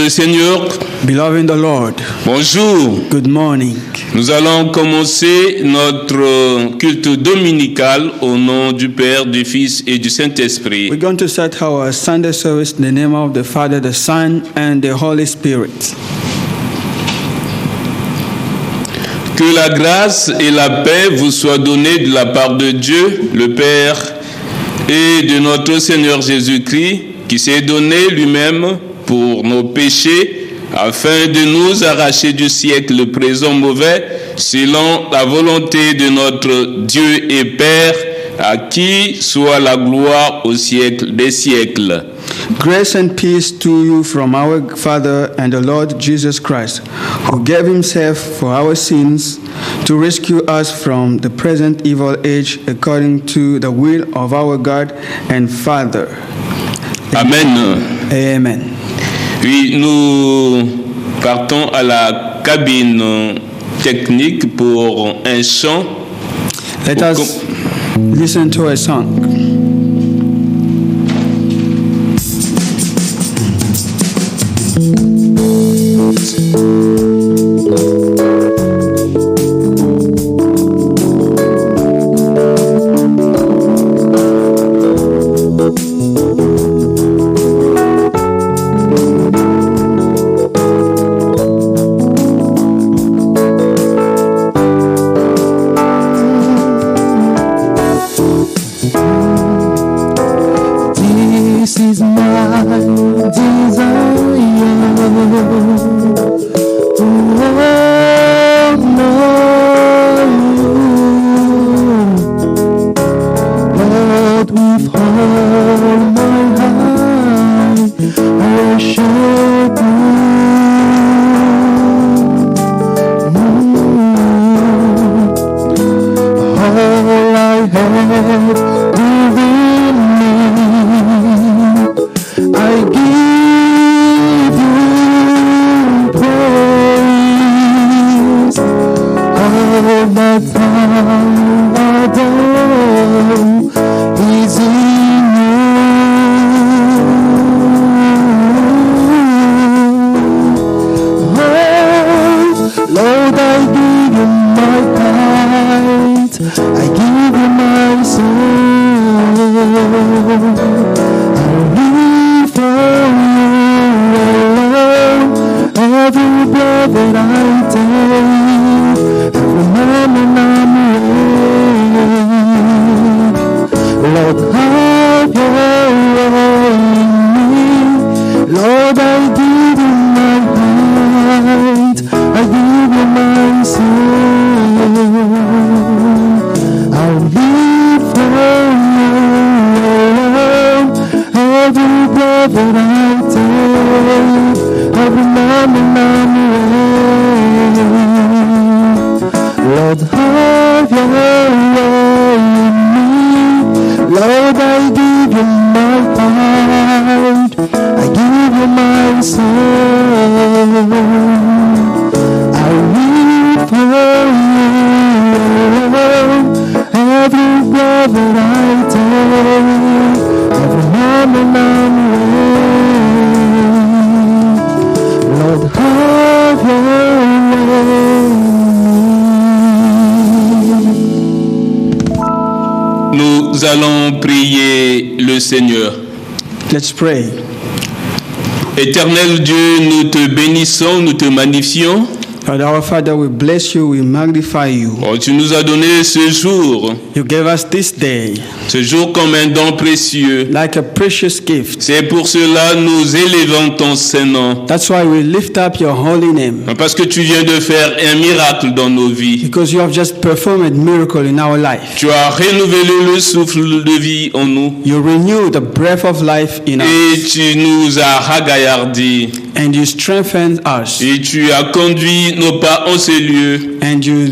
le Seigneur. Beloved in the Lord, Bonjour. good morning. Nous allons commencer notre culte dominical au nom du Père, du Fils et du Saint-Esprit. We're going to start our Sunday service in the name of the Father, the Son, and the Holy Spirit. Que la grâce et la paix vous soient données de la part de Dieu, le Père, et de notre Seigneur Jésus-Christ, qui s'est donné lui-même pour nos péchés, afin de nous arracher du siècle présent mauvais, selon la volonté de notre Dieu et Père, à qui soit la gloire au siècle des siècles. Grace and peace to you from our Father and the Lord Jesus Christ, who gave himself for our sins to rescue us from the present evil age according to the will of our God and Father. Amen. Amen. Puis nous partons à la cabine technique pour un chant. Let us listen to a song. Nous allons prier le Seigneur. Let's pray. Éternel Dieu, nous te bénissons, nous te magnifions. Lord, our Father, we bless you, we magnify you. Oh, tu nous as donné ce jour You gave us this day comme un don précieux. like a precious gift. C'est pour cela nous élevons ton Saint-Nom. That's why we lift up your holy name, Parce que tu viens de faire un miracle dans nos vies. because you have just performed a miracle in our life. Tu as renouvelé le souffle de vie en nous. You renew the breath of life in Et us, tu nous as ragaillardis. and you strengthen us, Et tu as conduit nos pas en ces lieux. And you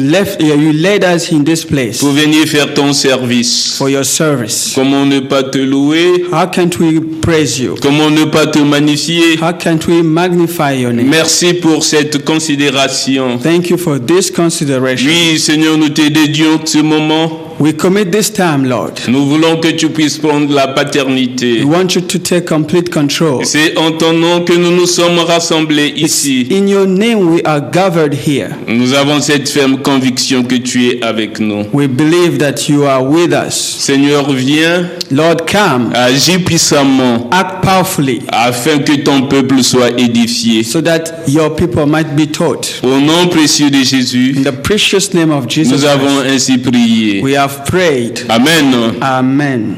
led us in this place pour venir faire ton service. for your service. Comment ne pas te louer? How can't we praise you? Comment ne pas te magnifier? How can't we magnify your name? Merci pour cette considération. Thank you for this consideration. Oui, Seigneur, nous te dédions ce moment. We commit this time, Lord. Nous voulons que tu puisses prendre la paternité. We want you to take complete control. C'est en ton nom que nous nous sommes rassemblés ici. In your name we are gathered here. Nous avons cette ferme conviction que tu es avec nous. We believe that you are with us. Seigneur, viens, Lord, come, agis puissamment act powerfully afin que ton peuple soit édifié. so that your people might be taught. Au nom précieux de Jésus, In the precious name of Jesus nous avons Christ, ainsi prié. we have prayed. Amen. Amen.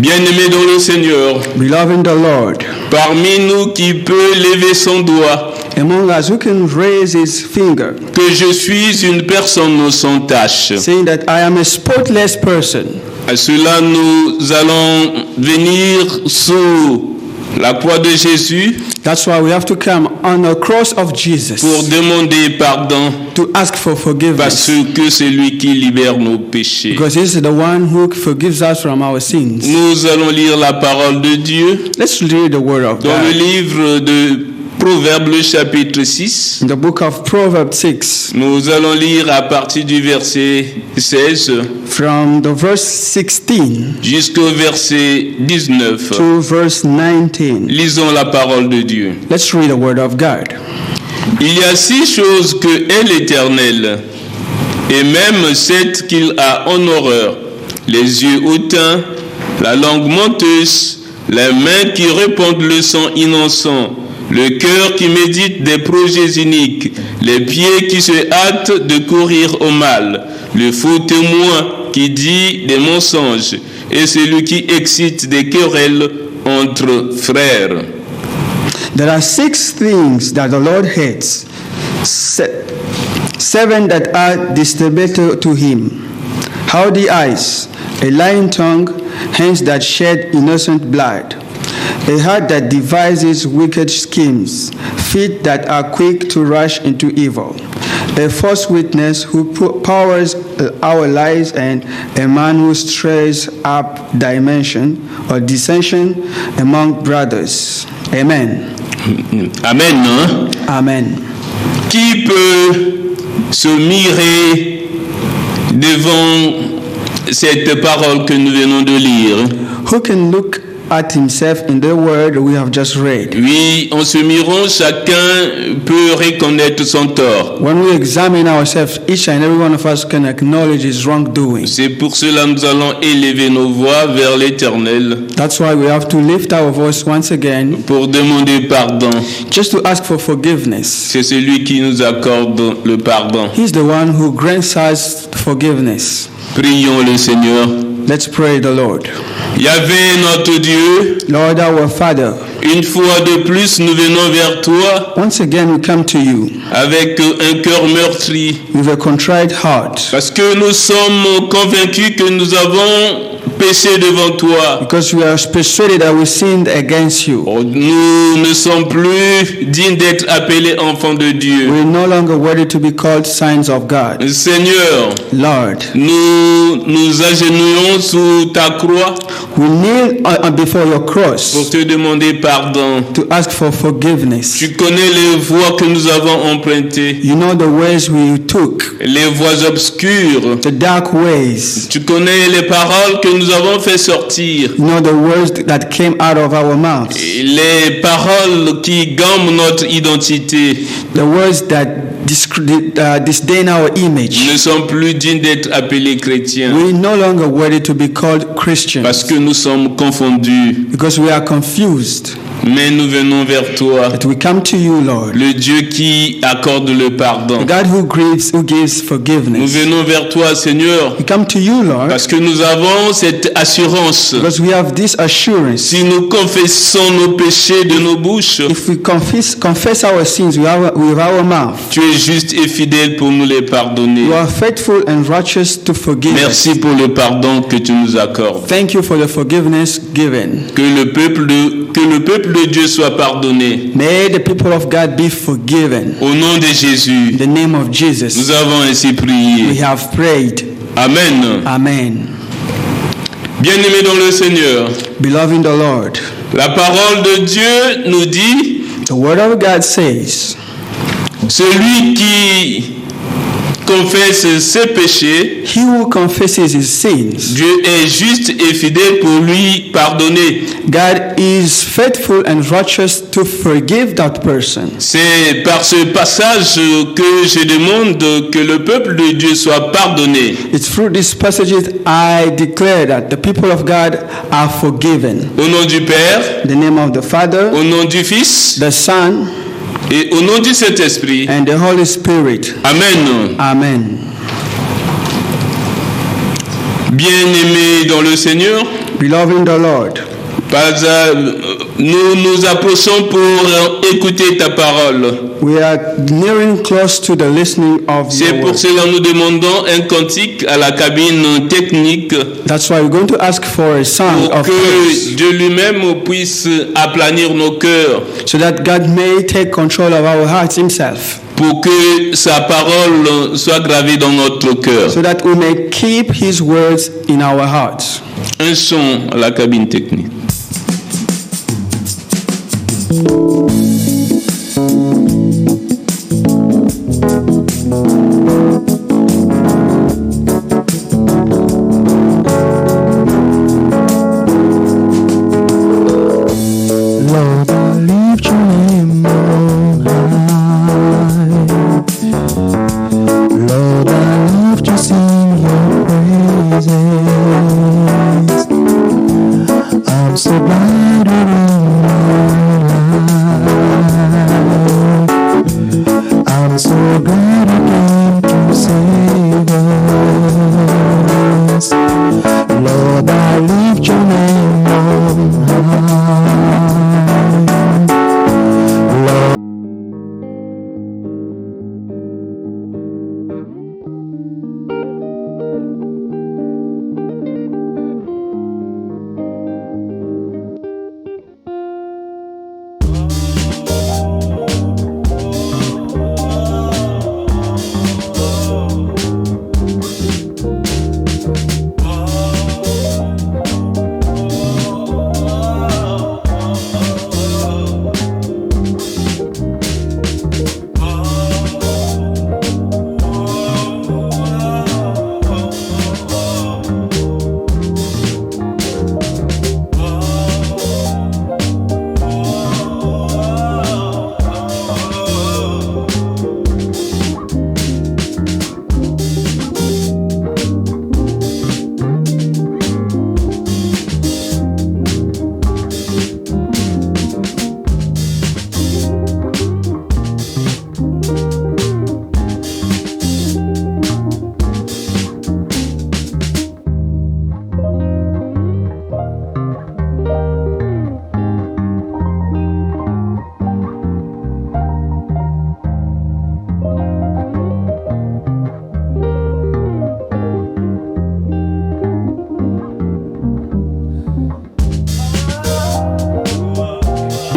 Bien-aimés dans le Seigneur, Beloved in the Lord, parmi nous qui peut lever son doigt, among us who can raise his finger, que je suis une personne sans tache. saying that I am a spotless person. À cela, nous allons venir sous la croix de Jésus That's why we have to come on the cross of Jesus pour demander pardon, to ask for parce forgiveness. que c'est lui qui libère nos péchés. Because He is the one who forgives us from our sins. Nous allons lire la parole de Dieu Let's read the word of dans le God. livre de Proverbes, le chapitre 6. In the book of Proverbs 6, Nous allons lire à partir du verset 16 from the verse 16 jusqu'au verset 19. to verse 19. Lisons la parole de Dieu. Let's read the word of God. Il y a 6 choses que est l'Éternel, et même 7 qu'il a en horreur: les yeux hautains, la langue menteuse, les mains qui répandent le sang innocent, le cœur qui médite des projets iniques, les pieds qui se hâtent de courir au mal, le faux témoin qui dit des mensonges, et celui qui excite des querelles entre frères. There are 6 things that the Lord hates, 7 that are detestable to Him: haughty eyes, a lying tongue, hands that shed innocent blood, a heart that devises wicked schemes, feet that are quick to rush into evil, a false witness who powers our lies, and a man who stirs up dimension or dissension among brothers. Amen. Amen. Hein? Amen. Qui peut se mirer devant cette parole que nous venons de lire? Who can look at himself in the word we have just read? Oui, en se mirant, chacun peut reconnaître son tort. When we examine ourselves, each and every one of us can acknowledge his wrongdoing. C'est pour cela que nous allons élever nos voix vers l'Éternel That's why we have to lift our voice once again, pour demander pardon. just to ask for forgiveness. C'est celui qui nous accorde le pardon. He's the one who grants us forgiveness. Prions le Seigneur. Let's pray the Lord. Yahvé, notre Dieu, Lord our Father, une fois de plus, nous venons vers toi once again we come to you avec un cœur meurtri, with a contrite heart, parce que nous sommes convaincus que nous avons péché devant toi. because we are persuaded that we sinned against you. Nous ne sommes plus dignes d'être appelés enfants de Dieu. We're no longer worthy to be called sons of God. Seigneur, Lord, nous nous agenouillons sous ta croix we kneel before your pour cross te demander pardon. to ask for forgiveness. Tu connais les voies que nous avons empruntées, You know the ways we took, les voies obscures. the dark ways. Tu connais les paroles que nous avons fait sortir, You know the words that came out of our mouths, les paroles qui gomment notre identité. the words that disdain our Nous image. ne sommes plus dignes d'être appelés chrétiens We're no longer worthy to be called Christians parce que nous sommes confondus. because we are confused. Mais nous venons vers toi, But we come to you, Lord, le Dieu qui accorde le the pardon. God who gives Nous forgiveness. venons vers toi, Seigneur, We come to you, Lord, parce que nous avons cette assurance. because we have this assurance. Si nous confessons nos péchés de nos bouches, If we confess our sins with our mouth, tu es juste et fidèle pour nous les pardonner. you are faithful and righteous to forgive us. Merci pour le pardon que tu nous accordes. Thank you for the forgiveness given. Que le peuple de que le peuple de Dieu soit pardonné. May the people of God be forgiven. Au nom de Jésus, In the name of Jesus, nous avons ainsi we prié. have prayed. Amen. Amen. Bien-aimés dans le Seigneur, Beloved in the Lord, la parole de Dieu nous dit, the word of God says, celui qui confesse ses péchés, he who confesses his sins, Dieu est juste et fidèle pour lui pardonner. God is faithful and righteous to forgive that person. C'est par ce passage que je demande que le peuple de Dieu soit pardonné. It's through these passages I declare that the people of God are forgiven. Au nom du Père, In the name of the Father, au nom du Fils the Son, et au nom du Saint-Esprit. and the Holy Spirit. Amen. Amen. Bien-aimés dans le Seigneur, Beloved in the Lord, nous nous approchons pour écouter ta parole. we are nearing close to the listening of C'est your pour word. cela que nous demandons un cantique à la cabine technique That's why we're going to ask for a song pour of que praise, Dieu lui-même puisse aplanir nos cœurs, so that God may take control of our hearts himself, pour que sa parole soit gravée dans notre cœur. so that we may keep his words in our hearts. Un son à la cabine technique. Lord, I lift your name on high. Lord, I love to sing your praises. I'm so glad you're in my life. I'm so glad you came to save us. Lord, I lift your name on high. Lord,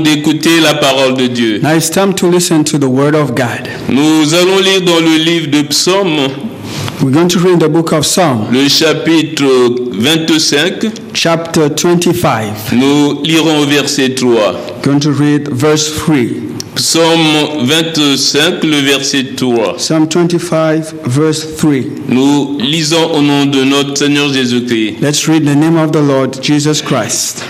D'écouter la parole de Dieu. Now it's time to listen to the word of God. Nous allons lire dans le livre de Psaume, We're going to read the book of Psalm, le chapitre 25. chapter 25. Nous lirons au verset 3. Going to read verse 3. Psaume 25, le verset 3. Psalm 25, verse 3. Nous lisons au nom de notre Seigneur Jésus-Christ. Let's read the name of the Lord Jesus Christ.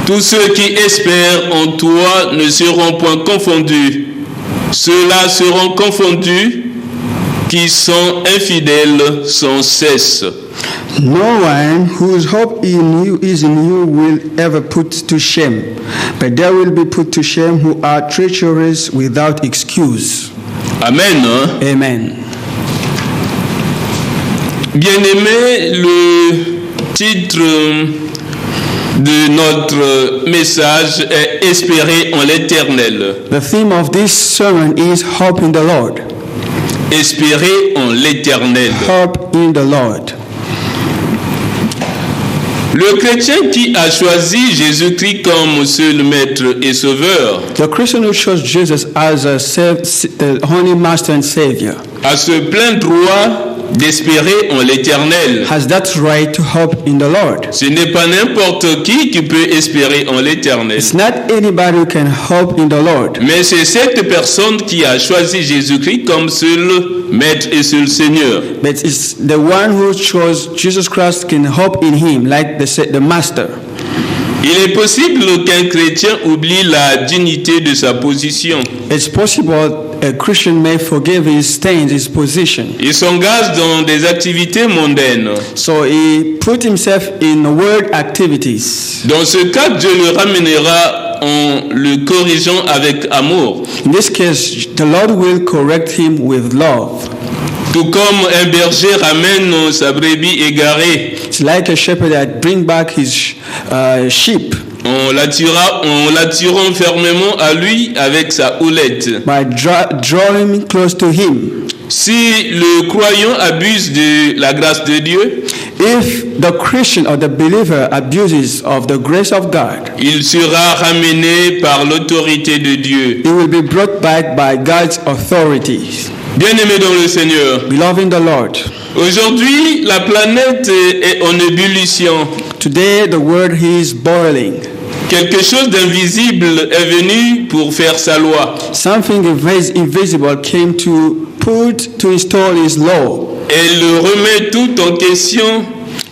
Tous ceux qui espèrent en toi ne seront point confondus. Ceux-là seront confondus qui sont infidèles sans cesse. No one whose hope in you is in you will ever put to shame, but they will be put to shame who are treacherous without excuse. Amen. Amen. Bien-aimé, le titre de notre message est Espérer en l'Éternel. The theme of this sermon is hope in the Lord. Espérer en l'Éternel. Hope in the Lord. Le chrétien qui a choisi Jésus-Christ comme seul maître et sauveur The Christian who chose Jesus as the only master and savior a ce plein droit d'espérer en l'Éternel. has that right to hope in the Lord. Ce n'est pas n'importe qui peut espérer en l'Éternel. It's not anybody who can hope in the Lord, Mais c'est cette personne qui a choisi Jésus-Christ comme seul maître et seul Seigneur. but it's the one who chose Jesus Christ can hope in him, like the master. Il est possible qu'un chrétien oublie la dignité de sa position. It's possible a Christian may forgive his stains, his position. Il s'engage dans des activités mondaines. So he put himself in world activities. Dans ce cas, Dieu le ramènera en le corrigeant avec amour. In this case, the Lord will correct him with love. Tout comme un berger ramène sa brebis égarée It's like a shepherd that bring back his sheep en l'attirant fermement à lui avec sa houlette. by drawing him close to him. Si le croyant abuse de la grâce de Dieu, If the Christian or the believer abuses of the grace of God, il sera ramené par l'autorité de Dieu. he will be brought back by God's authority. Bien-aimés dans le Seigneur, Beloved in the Lord, aujourd'hui la planète est en ébullition. today the world is boiling. Quelque chose d'invisible est venu pour faire sa loi. Something invisible came to install his law Elle remet tout en question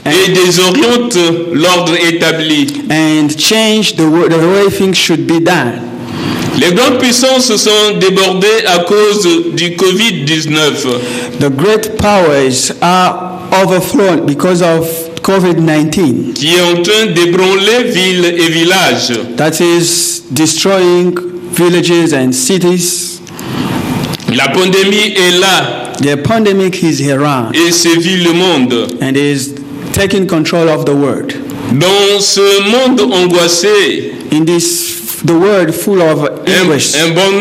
et désoriente l'ordre établi. and change the way things should be done. Les grandes puissances se sont débordées à cause du Covid-19. The great powers are overthrown because of COVID-19 qui est en train d'ébranler villes et villages. that is destroying villages and cities. La pandémie est là The pandemic is around et sévit le monde. and is taking control of the world. Dans ce monde angoissé, In the world full of anguish, un bon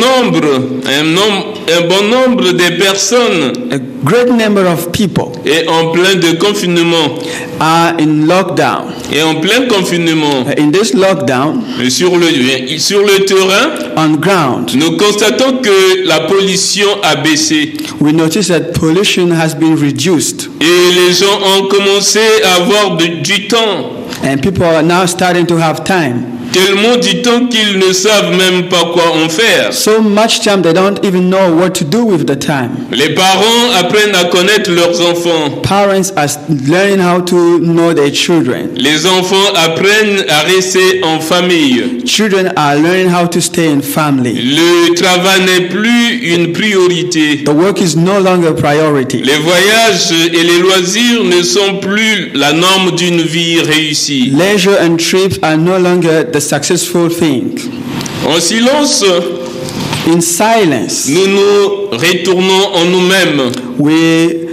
nombre de personnes a great number of people est en plein de confinement. are in lockdown. Et en plein confinement, In this lockdown, sur le terrain, on ground, nous constatons que la pollution a baissé. we notice that pollution has been reduced Et les gens ont commencé à avoir du temps. and people are now starting to have time. Tellement du temps qu'ils ne savent même pas quoi en faire. So much time they don't even know what to do with the time. Les parents apprennent à connaître leurs enfants. Parents are learning how to know their children. Les enfants apprennent à rester en famille. Children are learning how to stay in family. Le travail n'est plus une priorité. The work is no longer a priority. Les voyages et les loisirs ne sont plus la norme d'une vie réussie. Leisure and trips are no longer the successful thing. En silence, In silence, nous nous retournons en nous-mêmes we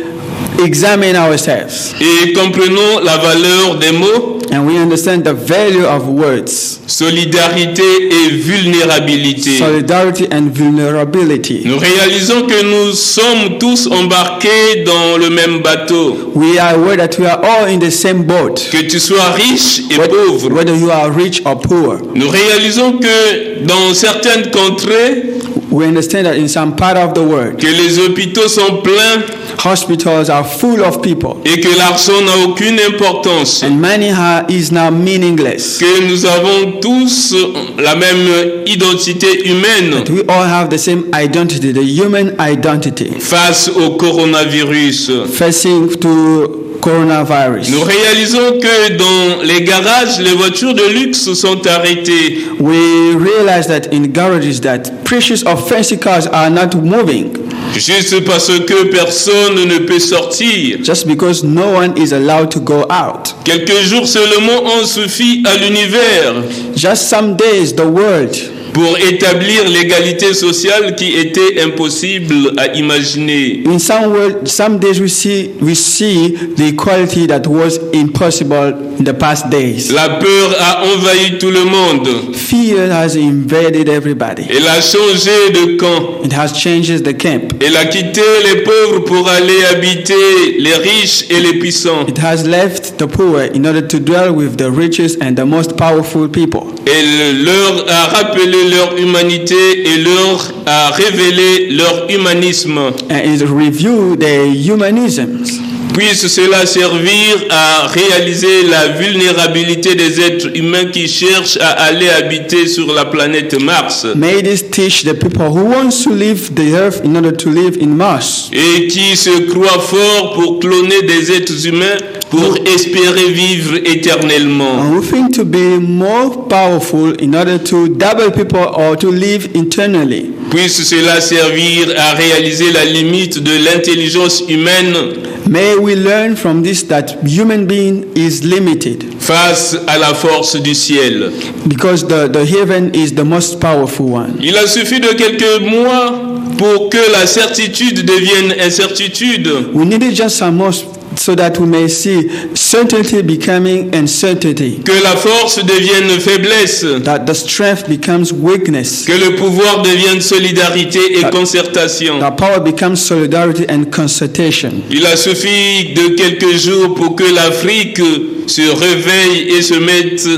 examine ourselves et comprenons la valeur des mots, and we understand the value of words, solidarité et vulnérabilité. solidarity and vulnerability. Nous réalisons que nous sommes tous embarqués dans le même bateau. We are aware that we are all in the same boat, Que tu sois riche et pauvre. whether you are rich or poor. Nous réalisons que dans certaines contrées, We understand that in some part of the world, que les hôpitaux sont pleins hospitals are full of people et que l'argent n'a aucune importance. and money is now meaningless. Que nous avons tous la même identité humaine We all have the same identity, the human identity, face au coronavirus. facing to coronavirus. Nous réalisons que dans les garages, les voitures de luxe sont arrêtées. We realize that in garages that precious or fancy cars are not moving Juste parce que personne ne peut sortir. just because no one is allowed to go out. Quelques jours seulement ont suffi à l'univers Just some days the world pour établir l'égalité sociale qui était impossible à imaginer. In some days we see the equality that was impossible in the past days. La peur a envahi tout le monde. Fear has invaded everybody. Elle a changé de camp. It has changed the camp. Elle a quitté les pauvres pour aller habiter les riches et les puissants. It has left the poor in order to dwell with the richest and the most powerful people. Elle leur a rappelé leur humanité et leur a révélé leur humanisme. And it reviewed their humanisms. Puisse cela servir à réaliser la vulnérabilité des êtres humains qui cherchent à aller habiter sur la planète Mars. May this teach the people who want to leave the earth in order to live in Mars. Et qui se croient forts pour cloner des êtres humains pour espérer vivre éternellement. And who think to be more powerful in order to double people or to live eternally. Puisse cela servir à réaliser la limite de l'intelligence humaine. May we learn from this that human being is limited. Face à la force du ciel. Because the heaven is the most powerful one. Il a suffi de quelques mois pour que la certitude devienne incertitude. We needed just some more so that we may see certainty becoming uncertainty. Que la force devienne faiblesse. That the strength becomes weakness. Que le pouvoir devienne solidarité et concertation. That power becomes solidarity and concertation. Il a suffi de quelques jours pour que l'Afrique se réveille et se mette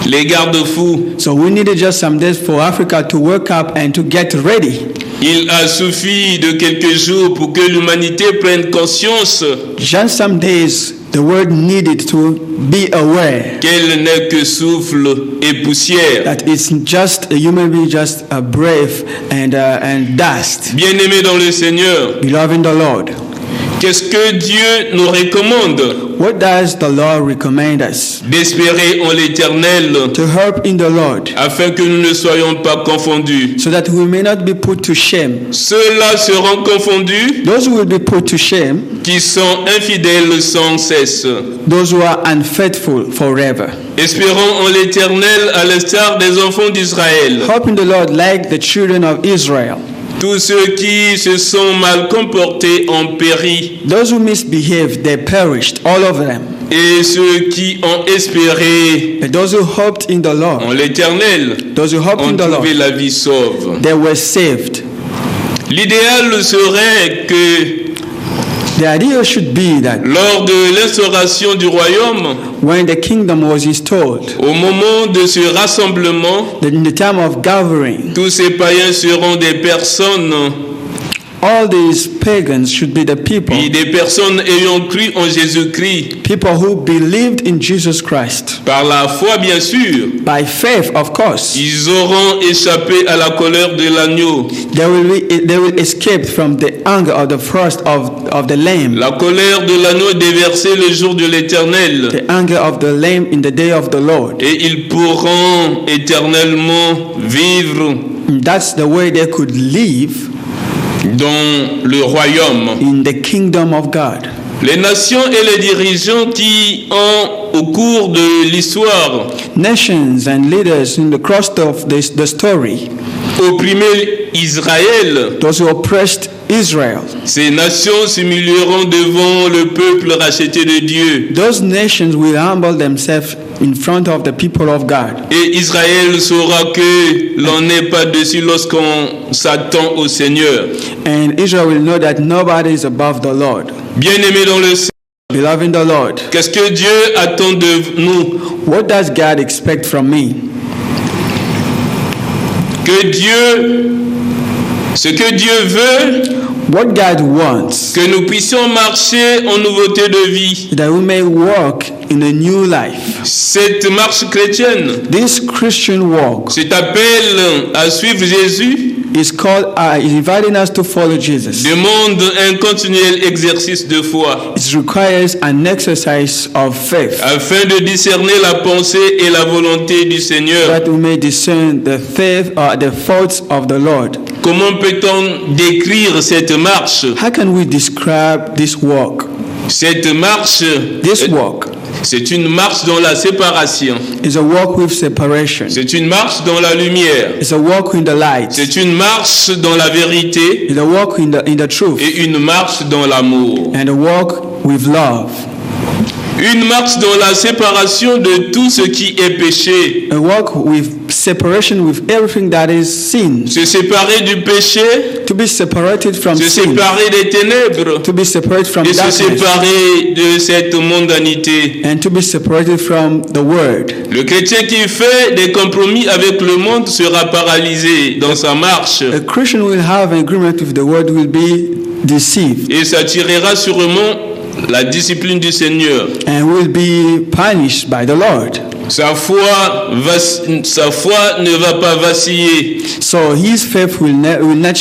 les garde-fous. So we needed just some days for Africa to wake up and to get ready. Il a suffi de quelques jours pour que l'humanité prenne conscience. Just some days the world needed to be aware. Qu'elle n'est que souffle et poussière. That it's just a human being, just a breath and dust. Bien-aimés dans le Seigneur. Beloved in the Lord. Qu'est-ce que Dieu nous recommande? What does the Lord recommend us? D'espérer en l'Éternel. To hope in the Lord. Afin que nous ne soyons pas confondus. So that we may not be put to shame. Ceux-là seront confondus. Those who will be put to shame. Qui sont infidèles sans cesse. Those who are unfaithful forever. Espérons en l'Éternel à l'instar des enfants d'Israël. Hope in the Lord like the children of Israel. Tous ceux qui se sont mal comportés ont péri. Those who misbehaved, they perished, all of them. Et ceux qui ont espéré But those who hoped in the Lord, en l'Éternel, those who hoped ont in the trouvé Lord, la vie sauve. they were saved. L'idéal serait que the idea should be that lors de l'instauration du royaume, when the kingdom was installed, au moment de ce rassemblement, in the time of gathering, tous ces païens seront des personnes, all these pagans should be the people, et des personnes ayant cru en Jésus-Christ, people who believed in Jesus Christ, par la foi bien sûr, by faith of course. Ils auront échappé à la colère de l'agneau. They will escape from the anger of the frost of the lamb. La colère de l'agneau déversée le jour de l'Éternel. The anger of the lamb in the day of the Lord. Et ils pourront éternellement vivre. That's the way they could live dans le royaume. In the kingdom of God. Les nations et les dirigeants qui ont, au cours de l'histoire, nations and leaders in the course of the story, opprimé Israël, those who oppressed Israel, ces nations s'humilieront devant le peuple racheté de Dieu. Those nations will humble themselves in front of the people of God. Et Israël saura que l'on n'est pas dessus lorsqu'on s'attend au Seigneur. And Israel will know that nobody is above the Lord. Bien-aimés dans le Seigneur. Beloved in the Lord. Qu'est-ce que Dieu attend de nous? What does God expect from me? Ce que Dieu veut, what God wants, que nous puissions marcher en nouveauté de vie. That we may walk in a new life. Cette marche chrétienne, this Christian walk, cet appel à suivre Jésus, is inviting us to follow Jesus. Demande un continuel exercice de foi. It requires an exercise of faith. Afin de discerner la pensée et la volonté du Seigneur. That we may discern the faith or the thoughts of the Lord. Comment peut-on décrire cette marche? How can we describe this walk? Cette marche, this walk, C'est une marche dans la séparation. It's a walk with separation. C'est une marche dans la lumière. It's a walk in the light. C'est une marche dans la vérité It's a walk in the truth. et une marche dans l'amour. And a walk with love. Une marche dans la séparation de tout ce qui est péché. A walk with separation with everything that is sin. Se séparer du péché, To be separated from se sin. séparer des ténèbres To be separated from et se darkness. séparer de cette mondanité. And to be separated from the word. Le chrétien qui fait des compromis avec le monde sera paralysé dans sa marche A Christian will have an agreement with the word, will be deceived et s'attirera sûrement la discipline du Seigneur. and will be punished by the Lord. Sa foi ne va pas vaciller. So his faith will not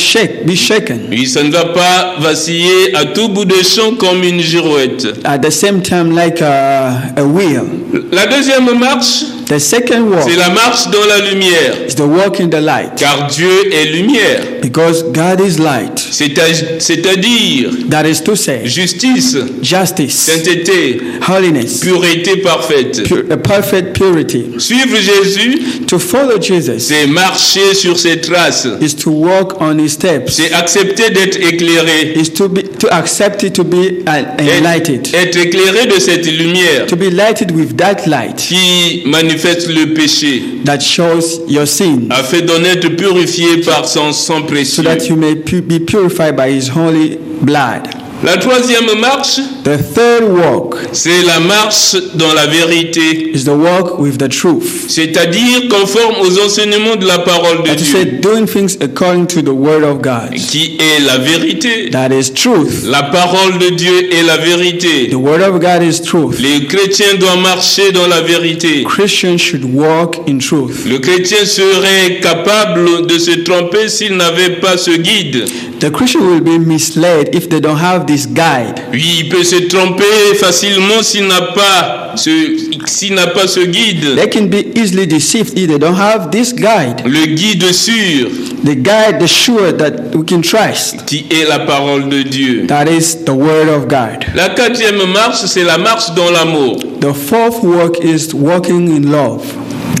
be shaken. Oui, ça ne va pas vaciller à tout bout de champ comme une girouette. At the same time, like a wheel. La deuxième marche, The second walk c'est la marche dans la lumière. is the walk in the light. Car Dieu est lumière. Because God is light. C'est-à-dire That is to say, justice, justice, sainteté, holiness, pureté parfaite. a perfect purity. Suivre Jésus, To follow Jesus c'est marcher sur ses traces. is to walk on his steps. C'est accepter d'être éclairé. Is to accept it, to be enlightened. Être éclairé de cette lumière To be lighted with that light qui manifeste le péché, that shows your sin, afin d'en être purifié par son sang so précieux. that you may be purified by his holy blood. La troisième marche, The third walk c'est la marche dans la vérité, is the walk with the truth. c'est-à-dire conforme aux enseignements de la parole de That is, say, Dieu, doing things according to the word of God. qui est la vérité. That is truth. La parole de Dieu est la vérité. The word of God is truth. Les chrétiens doivent marcher dans la vérité. Christians should walk in truth. Le chrétien serait capable de se tromper s'il n'avait pas ce guide. The Christian will be misled if they don't have this guide. Oui, il peut se tromper facilement s'il n'a pas ce guide. They can be easily deceived if they don't have this guide. Le guide sûr, The guide, the sure that we can trust. qui est la parole de Dieu. That is the word of God. La quatrième marche, c'est la marche dans l'amour. The fourth walk is walking in love.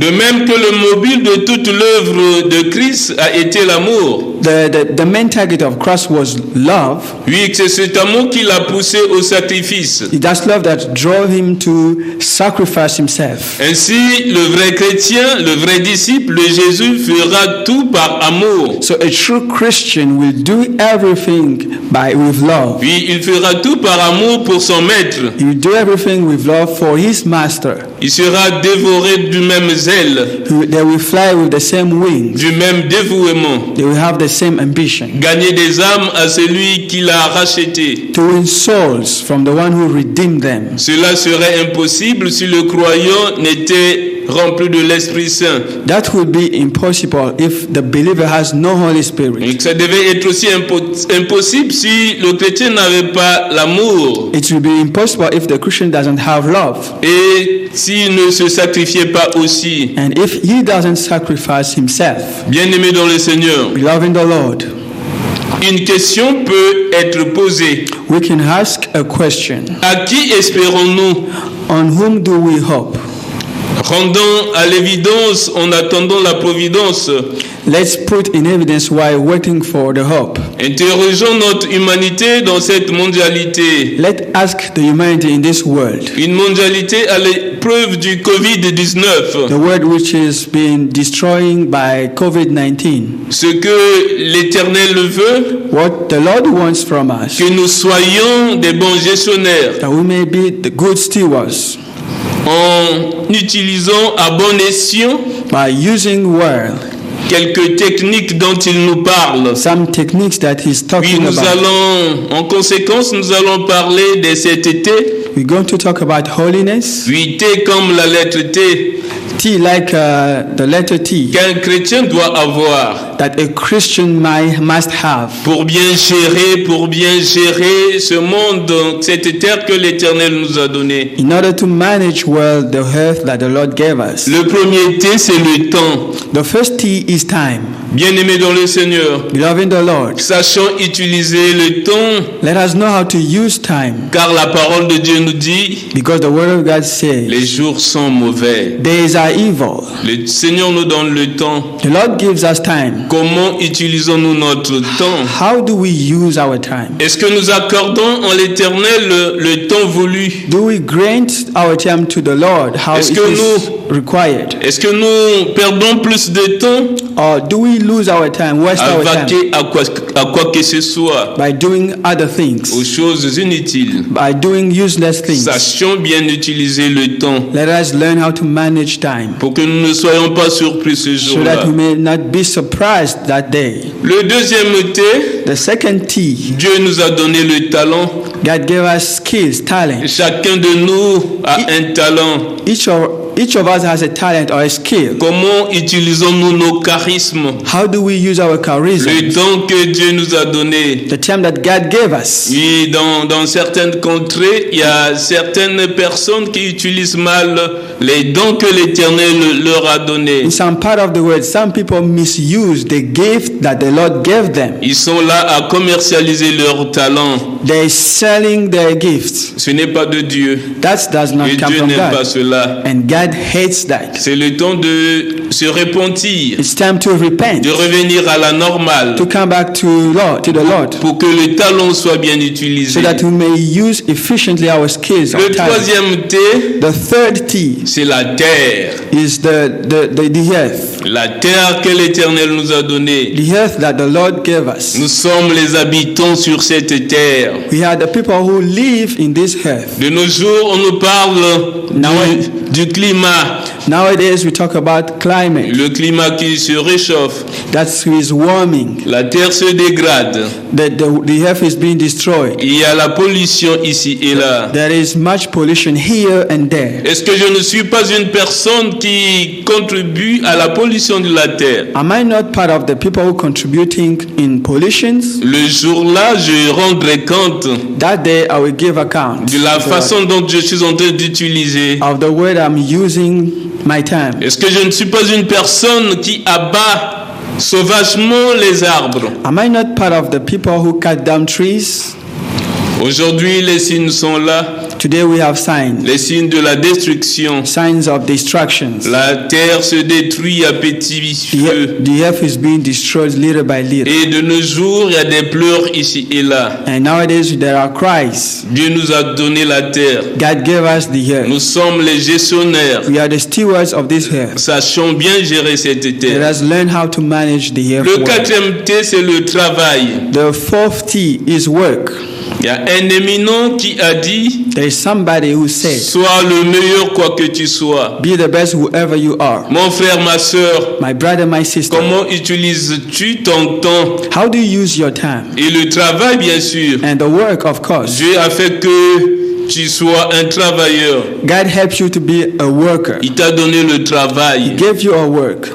De même que le mobile de toute l'œuvre de Christ a été l'amour. The main target of Christ was love. Oui, c'est cet amour qui l'a poussé au sacrifice. That's love that drove him to sacrifice himself. Ainsi, le vrai chrétien, le vrai disciple de Jésus fera tout par amour. So a true Christian will do everything with love. Oui, il fera tout par amour pour son maître. He will do everything with love for his master. Il sera dévoré du même zèle, They will fly with the same wings. du même dévouement. They will have the same ambition. Gagner des âmes à celui qui l'a racheté. To win souls from the one who redeemed them. Cela serait impossible si le croyant n'était rempli de l'Esprit Saint. That would be impossible if the believer has no Holy Spirit. Et que ça devait être aussi impossible si le chrétien n'avait pas l'amour. It will be impossible if the Christian doesn't have love. Et s'il ne se sacrifiait pas aussi. And if he doesn't sacrifice himself. Bien-aimé dans le Seigneur, Beloved in the Lord, une question peut être posée. we can ask a question. À qui espérons-nous? On whom do we hope? Rendons à l'évidence en attendant la providence. Let's put in evidence why waiting for the hope. Interrogeons notre humanité dans cette mondialité. Let's ask the humanity in this world. Une mondialité à l'épreuve du Covid-19. The world which is being destroyed by COVID-19. Ce que l'Éternel veut, What the Lord wants from us, que nous soyons des bons gestionnaires that we may be the good stewards en utilisant à bon escient by using well quelques techniques dont il nous parle. some techniques that he's Puis talking nous about. allons, en conséquence, nous allons parler de cet été. We're going to talk about holiness. Oui, T comme la lettre T. T like the letter T qu'un chrétien doit avoir that a Christian must have pour bien gérer ce monde, cette terre que l'Éternel nous a donnée. in order to manage well the earth that the Lord gave us. Le premier T, c'est le temps. The first T is time. Bien-aimés dans le Seigneur, Beloved in the Lord, sachons utiliser le temps, let us know how to use time, car la parole de Dieu nous dit, because the word of God says les jours sont mauvais. days are evil. Le Seigneur nous donne le temps. The Lord gives us time. Comment utilisons-nous notre temps? How do we use our time? Est-ce que nous accordons en l'Éternel le temps voulu? Do we grant our time to the Lord how Est-ce it que is required? Est-ce que nous perdons plus de temps Or do we lose our time, waste à our time vaquer à quoi que ce soit, by doing other aux things, choses inutiles? by doing useless things? Sachons bien utiliser le temps Let us learn how to manage time pour que nous ne soyons pas surpris ce so jour-là. that we may not be surprised that day. Le deuxième T, The second T, Dieu nous a donné le talent. God gave us skills, talent. Chacun de nous a un talent. Each of us has a talent or a skill. Comment utilisons-nous nos charismes? How do we use our charisma? Le temps que Dieu nous a donné. The time that God gave us. Oui, dans certaines contrées, il y a certaines personnes qui utilisent mal les dons que l'Éternel leur a donnés. In some part of the world, some people misuse the gift that the Lord gave them. Ils sont là à commercialiser leurs talents. They're selling their gifts. Ce n'est pas de Dieu. That does not Et come Dieu from n'aime pas God. cela. And God hates that. C'est le temps de se repentir, It's time to repent, de revenir à la normale, to come back to the Lord, pour que le talent soit bien utilisé. so that we may use efficiently our skills. Le Our talent. troisième T, The third T c'est la terre. is the earth. La terre que l'Éternel nous a donnée. The earth that the Lord gave us. Nous sommes les habitants sur cette terre. We are the people who live in this earth. De nos jours, on nous parle du climat. Nowadays we talk about climate. Le climat qui se réchauffe. That is warming. La terre se dégrade. The earth is being destroyed. Il y a la pollution ici et là. There is much pollution here and there. Est-ce que je ne suis pas une personne qui contribue à la pollution de la terre? Am I not part of the people who contributing in pollutions? Le jour-là, je rendrai compte That day I will give account de la façon dont je suis en train d'utiliser. of the word I'm using my time. Est-ce que je ne suis pas une personne qui abat sauvagement les arbres? Am I not part of the people who cut down trees? Aujourd'hui, les signes sont là, Today we have signs. les signes de la destruction. Signs of destructions. La terre se détruit à petit feu. The earth is being destroyed little by little. Et de nos jours, il y a des pleurs ici et là. And nowadays there are cries. Dieu nous a donné la terre. God gave us the earth. Nous sommes les gestionnaires. We are the stewards of this earth. Sachons bien gérer cette Let terre. us learn how to manage the earth. Le well. quatrième T, c'est le travail. The fourth T is work. Il y a un éminent qui a dit, There is somebody who says, sois le meilleur quoi que tu sois. be the best whoever you are. Mon frère, ma soeur, My brother, my sister, comment utilises-tu ton temps? how do you use your time? Et le travail, bien sûr. And the work, of course. Dieu a fait que tu sois un travailleur. God helps you to be a worker. Il t'a donné le He travail. gave you a work.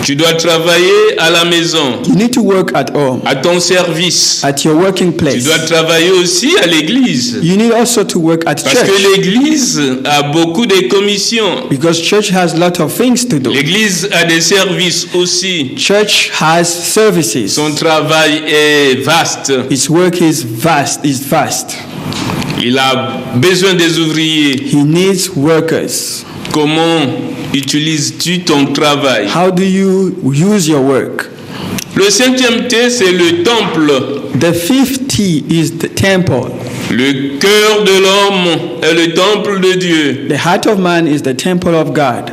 Tu dois travailler à la maison, You need to work at home, à ton service. at your working Tu place. dois travailler aussi à l'église. You need also to work at Parce que church, l'église a beaucoup de commissions. because church has a lot of things to do. L'église a des services aussi. Church has services. Son travail est vaste. Its work is vast. Il a besoin des ouvriers. He needs workers. Comment utilises-tu ton travail? How do you use your work? Le cinquième T, c'est le temple. The fifth T is the temple. Le cœur de l'homme est le temple de Dieu. The heart of man is the temple of God.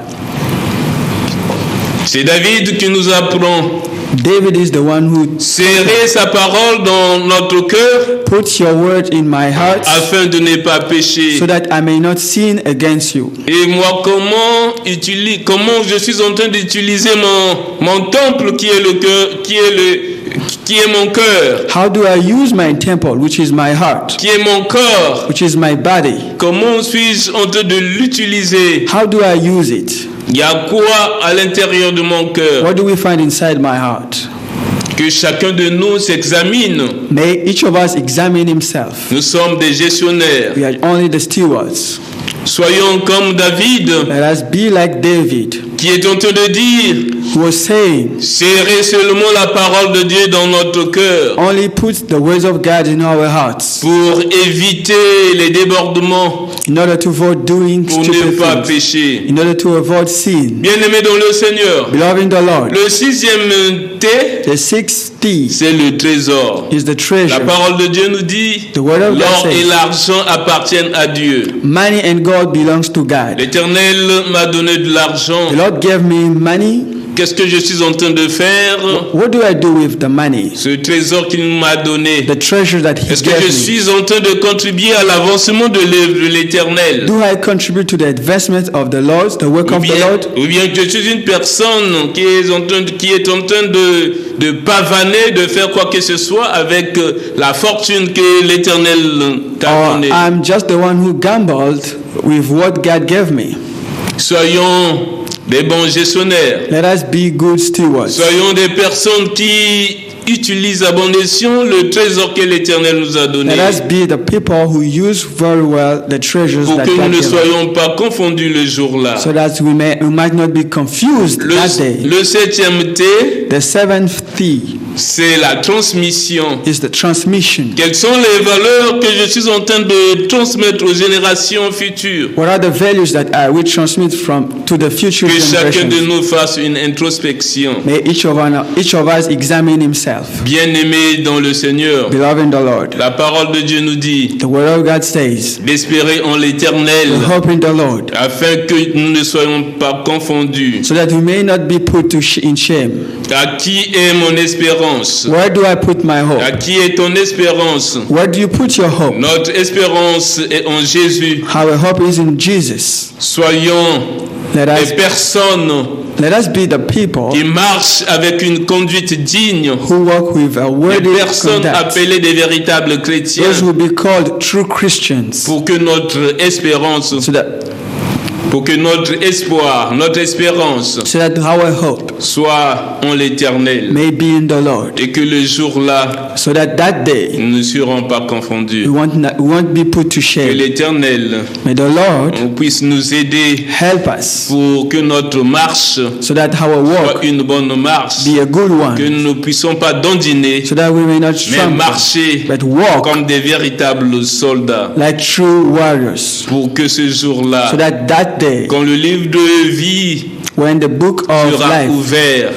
C'est David qui nous apprend. David is the one who Serrer sa parole dans notre cœur puts your word in my heart afin de ne pas pécher. so that I may not sin against you. Et moi, comment je suis en train d'utiliser mon temple qui est le cœur, qui est mon cœur, How do I use my temple, which is my heart, qui est mon corps? which is my body? Comment suis-je en train de l'utiliser? How do I use it? Il y a quoi à l'intérieur de mon cœur? What do we find inside my heart? Que chacun de nous s'examine. May each of us examine himself. Nous sommes des gestionnaires. We are only the stewards. Soyons comme David, Let us be like David, qui est en train de dire, who was saying, serrez seulement la parole de Dieu dans notre cœur only put the words of God in our hearts pour éviter les débordements, in order to avoid doing pour ne stupid pas things, pécher. in order to avoid sin. Bien-aimés dans le Seigneur, Beloved in the Lord, le 6e T, the sixth T c'est le trésor. is the La treasure. parole de Dieu nous dit, The word of God l'or et says, l'argent appartiennent à Dieu. money and gold belongs to God. L'Éternel m'a donné de l'argent. The Lord gave me money. Qu'est-ce que je suis en train de faire? What do I do with the money? Ce trésor qu'il m'a donné. The treasure that He Est-ce que gave je me. suis en train de contribuer à l'avancement de l'œuvre de l'Éternel? Do I contribute to the advancement of the Lord, the work of the Lord? Ou bien je suis une personne qui est en train de pavaner, de faire quoi que ce soit avec la fortune que l'Éternel t'a Or donnée. I'm just the one who gambled with what God gave me. Soyons des bons gestionnaires. Let us be good stewards. Soyons des personnes qui utilisent à bon escient le trésor que l'Éternel nous a donné. Let us be the people who use very well the treasures Pour that que nous God ne gave us, soyons pas confondus le jour-là. so that we might not be confused that day. Le 7e T, The seventh T c'est la transmission. is the transmission. Quelles sont les valeurs que je suis en train de transmettre aux générations futures? What are the values that I will transmit to the future Que chacun de generations? nous fasse une introspection. May each of us examine himself. Bien-aimés dans le Seigneur, Beloved in the Lord, la parole de Dieu nous dit the word of God says, d'espérer en l'Éternel we hope in the Lord, afin que nous ne soyons pas confondus. so that we may not be put in shame. À qui est mon espérance? Where do I put my À hope? qui est ton espérance? Where do you put your hope? Notre espérance est en Jésus. Our hope is in Jesus. Soyons Let des us, personnes let us be the people qui marchent avec une conduite digne, who walk with a des worthy personnes conduct. appelées des véritables chrétiens, Those who be called true Christians, pour que notre espérance, so that pour que notre espoir, notre espérance our hope soit en l'Éternel, may be in the Lord, et que le jour-là, so that day nous ne serons pas confondus. we won't be put to Que shame. l'Éternel May the Lord puisse nous aider help us, pour que notre marche so that our soit walk une bonne marche, be a good que one, nous ne puissions pas dandiner, so that we may not mais stumble, marcher but walk comme des véritables soldats, like true warriors, pour que ce jour-là, so that day, quand le livre de vie when the book of sera life ouvert,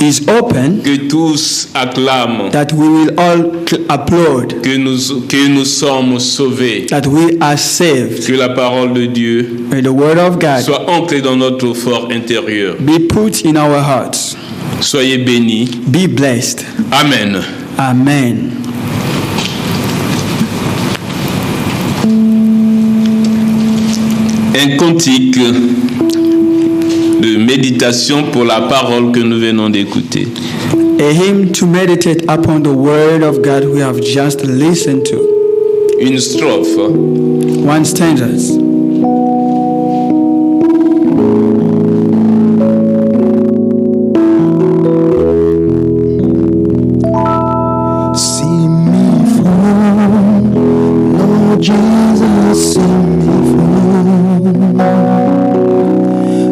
is open, que tous acclament that we will all applaud que nous sommes sauvés, that we are saved. que la parole de Dieu May the word of God soit ancrée dans notre fort intérieur. be put in our hearts. Soyez bénis. Be blessed. Amen. Amen. Un cantique de méditation pour la parole que nous venons d'écouter. A hymn to meditate upon the word of God we have just listened to. Une strophe. One stanza. See me through, Lord Jesus, see me through.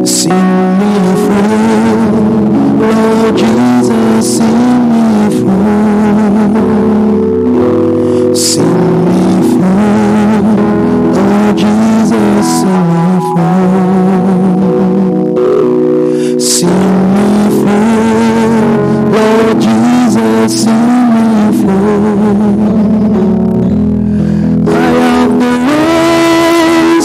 See me through, Lord Jesus, see me through. See me through, Lord Jesus, see me through. See me through, Lord Jesus, see me through. I have the way,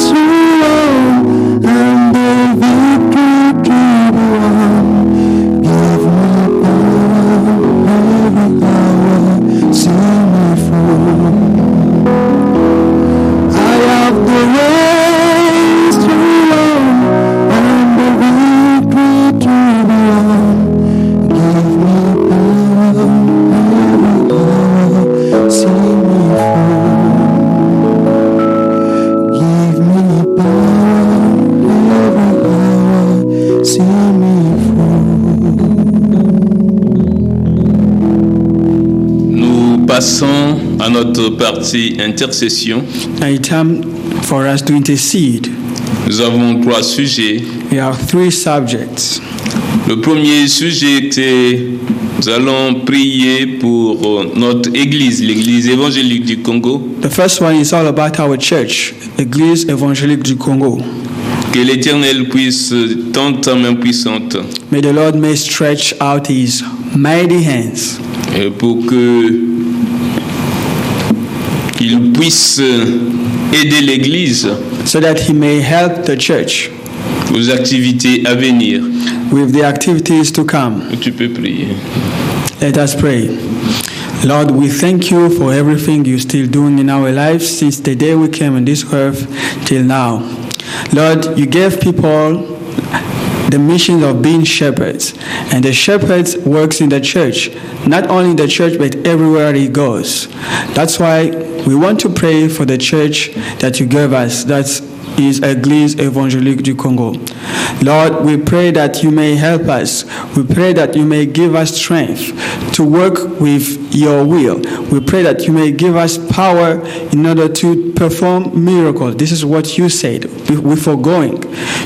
à notre partie intercession. and it's time for us to intercede. Nous avons 3 sujets. We have 3 subjects. Le premier sujet, c'est nous allons prier pour notre église, l'église évangélique du Congo. The first one is all about our church, Église évangélique du Congo. Que l'Éternel puisse tendre sa main puissante May the Lord may stretch out his mighty hands pour qu'il puisse aider l'église so that he may help the church aux activités à venir. with the activities to come. Tu peux prier. Let us pray. Lord, we thank you for everything you're still doing in our lives since the day we came on this earth till now. Lord, you gave people the mission of being shepherds, and the shepherds works in the church, not only in the church but everywhere he goes. That's why we want to pray for the church that you gave us, that is Église évangélique du Congo. Lord, we pray that you may help us. We pray that you may give us strength to work with your will. We pray that you may give us power in order to perform miracles. This is what you said before going.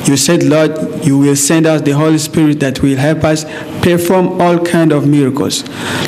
You said, Lord, you will send us the Holy Spirit that will help us perform all kinds of miracles.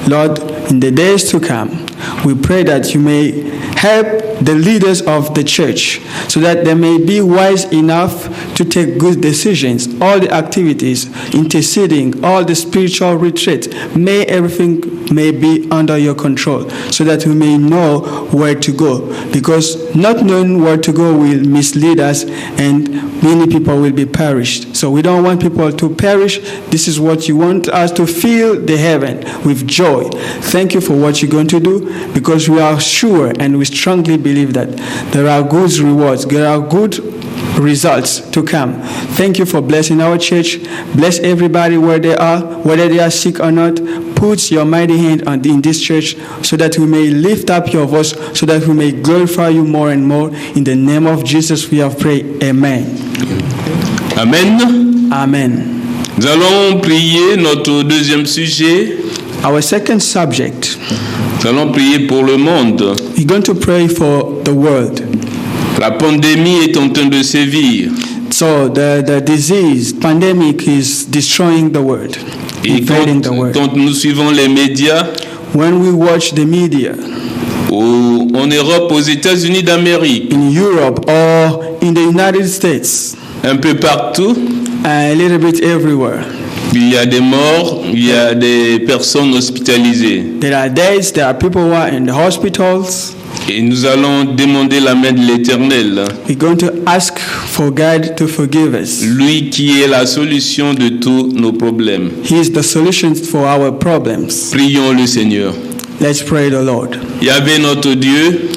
Lord, in the days to come, we pray that you may help the leaders of the church so that they may be wise enough to take good decisions. All the activities, interceding, all the spiritual retreat, may everything may be under your control so that we may know where to go. Because not knowing where to go will mislead us and many people will be perished. So we don't want people to perish. This is what you want us to fill the heaven with joy. Thank you for what you're going to do, because we are sure and we strongly believe that there are good rewards, there are good results to come. Thank you for blessing our church. Bless everybody where they are, whether they are sick or not. Put your mighty hand in this church so that we may lift up your voice, so that we may glorify you more and more. In the name of Jesus we have prayed. Amen. Amen. Amen. Nous allons prier notre deuxième sujet. Our second subject, Nous allons prier pour le monde. we're going to pray for the world. La pandémie est en train de sévir. So the disease, pandemic is destroying the world, Et invading the world. quand nous suivons les médias, When we watch the media en Europe, aux États-Unis d'Amérique, in Europe or in the United States, un peu partout, a little bit everywhere, il y a des morts, il y a des personnes hospitalisées. there are deaths, there are people who are in the hospitals. Et nous allons demander la main de l'Éternel, We're going to ask for God to forgive us. lui qui est la solution de tous nos problèmes. He is the solution for our problems. Prions le Seigneur. Let's pray the Lord. Yahvé notre Dieu,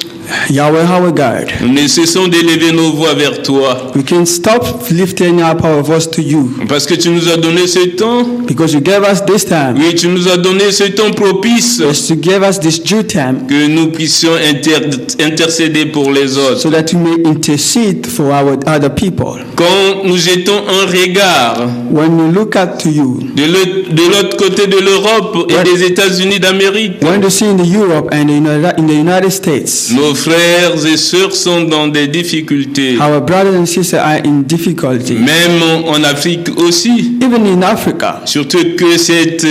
Yahweh our God, nous ne cessons d'élever nos voix vers toi, we can stop lifting up our voice to you parce que tu nous as donné ce temps. because you gave us this time. Oui, tu nous as donné ce temps propice Yes, you gave us this due time que nous puissions intercéder pour les autres. so that we may intercede for our other people. Quand nous jetons un regard When we look up to you, de l'autre côté de l'Europe et des États-Unis d'Amérique, when you see in Europe and in the United States, nos frères et sœurs sont dans des difficultés. our brothers and sisters are in difficulty. Même en Afrique aussi. Even in Africa, Surtout que cette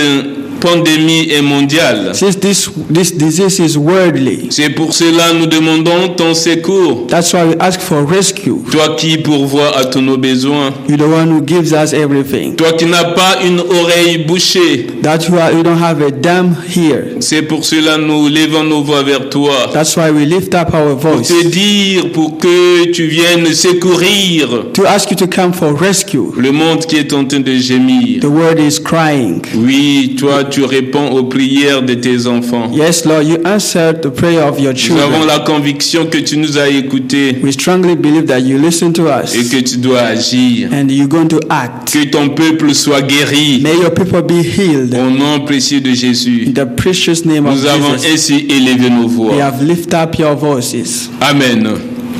pandémie est mondiale. since this disease is worldly, C'est pour cela nous demandons ton secours. that's why we ask for rescue. Toi qui pourvois à tous nos besoins. You're the one who gives us everything. Toi qui n'as pas une oreille bouchée. That you don't have a dumb ear. C'est pour cela nous levons nos voix vers toi. That's why we lift up our Pour voice te dire, pour que tu viennes secourir to ask you to come for rescue. le monde qui est en train de gémir. The world is crying. Oui, toi tu réponds aux prières de tes enfants. Yes, Lord, you answered the prayer of your Nous avons children. la conviction que tu nous as écoutés We strongly believe that you listen to us et que tu dois agir. and you're going to act. Que ton peuple soit guéri May your people be healed. au nom précieux de Jésus. In the precious name of Nous avons Jesus, ainsi élevé nos we voix. have lifted up your voices. Amen.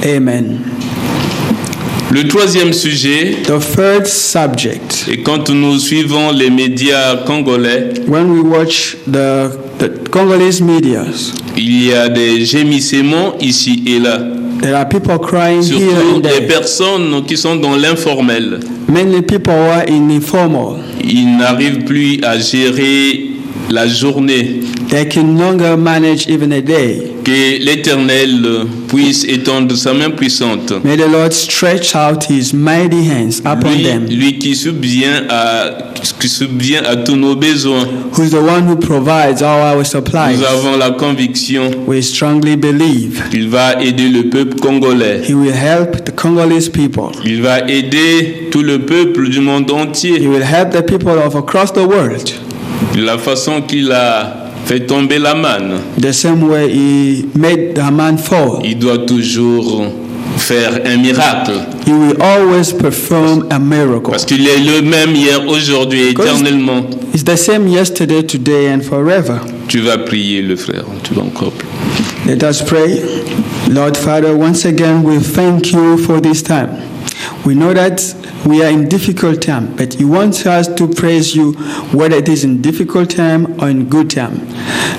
Amen. Le troisième sujet, The third subject, et quand nous suivons les médias congolais, when we watch the Congolese media, Il y a des gémissements ici et là. There are people crying here Surtout and des there. personnes qui sont dans l'informel. Many people who are in informal. Ils n'arrivent plus à gérer la journée. They can no longer manage even a day. Que l'Éternel puisse étendre sa main puissante. May the Lord stretch out His mighty hands upon them. Lui qui subvient à tous nos besoins. Who's the one who provides all our supplies. Nous avons la conviction We strongly believe qu'il va aider le peuple congolais. He will help the Congolese people. Il va aider tout le peuple du monde He entier. will help the people of across the world. De la façon qu'il a fait tomber la manne, The same way He made the man fall. il doit toujours faire un miracle. He will always perform a miracle. Parce qu'il est le même hier, aujourd'hui, éternellement. It's the same yesterday, today, and forever. Tu vas prier, le frère. Tu vas encore prier. Let us pray. Lord Father, once again we thank you for this time. We know that we are in difficult time, but you want us to praise you whether it is in difficult time or in good time.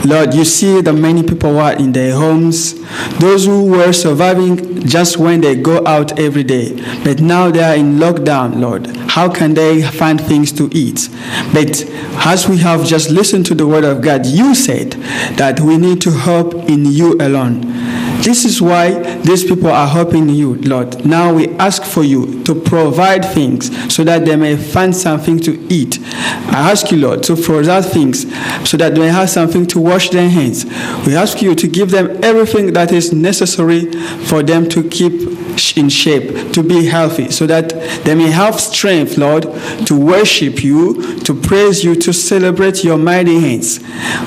Lord, you see the many people who are in their homes, those who were surviving just when they go out every day, but now they are in lockdown, Lord. How can they find things to eat? But as we have just listened to the word of God, you said that we need to hope in you alone. This is why these people are hoping in you, Lord. Now we ask for you to provide things so that they may find something to eat. I ask you, Lord, to provide things so that they may have something to wash their hands. We ask you to give them everything that is necessary for them to keep in shape, to be healthy, so that they may have strength, Lord, to worship you, to praise you, to celebrate your mighty hands.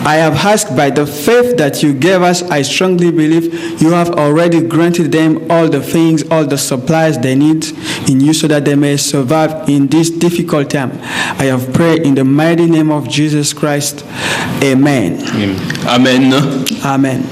I have asked by the faith that you gave us, I strongly believe you have already granted them all the things, all the supplies they need in you so that they may survive in this difficult time. I have prayed in the mighty name of Jesus Christ. Amen. Amen. Amen.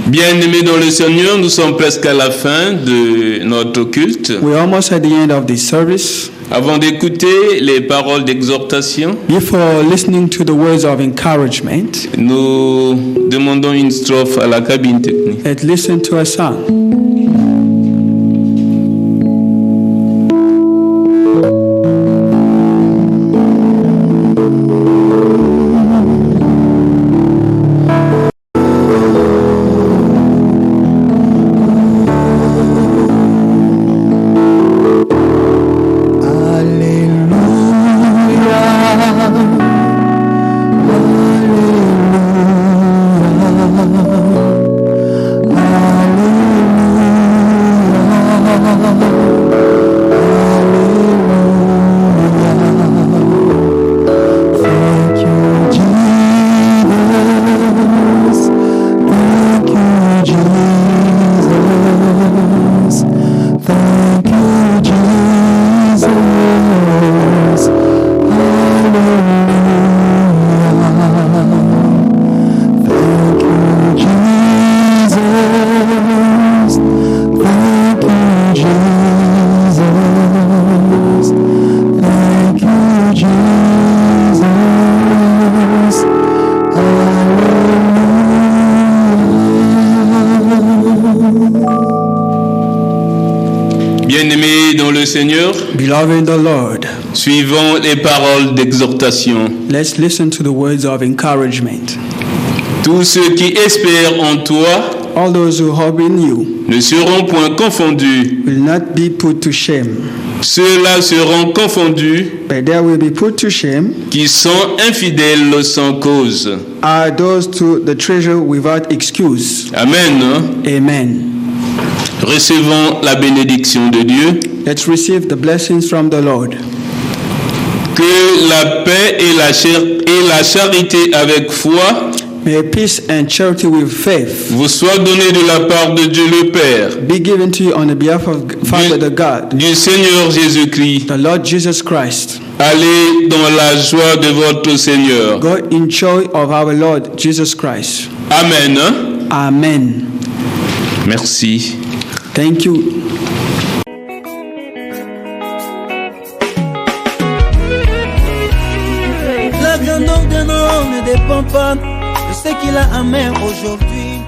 Bien-aimés dans le Seigneur, nous sommes presque à la fin de notre culte. We're almost at the end of this service. Avant d'écouter les paroles d'exhortation, Before listening to the words of encouragement, nous demandons une strophe à la cabine technique. let's listen to a song. Bien-aimés dans le Seigneur, Beloved in the Lord, suivons les paroles d'exhortation. let's listen to the words of encouragement. Tous ceux qui espèrent en toi All those who hope in you ne seront point confondus. will not be put to shame, Ceux-là seront confondus but they will be put to shame qui sont infidèles sans cause. are those to the treasure without excuse. Amen. Amen. Recevons la bénédiction de Dieu. Let's receive the blessings from the Lord. Que la paix et la charité avec foi May peace and charity with faith vous soient données de la part de Dieu le Père, be given to you on the behalf of Father the God, du Seigneur Jésus-Christ. the Lord Jesus Christ. Allez dans la joie de votre Seigneur. Go in joy of our Lord Jesus Christ. Amen. Amen. Merci. Thank you. La grandeur d'un homme ne dépend pas de ce qu'il a à main aujourd'hui.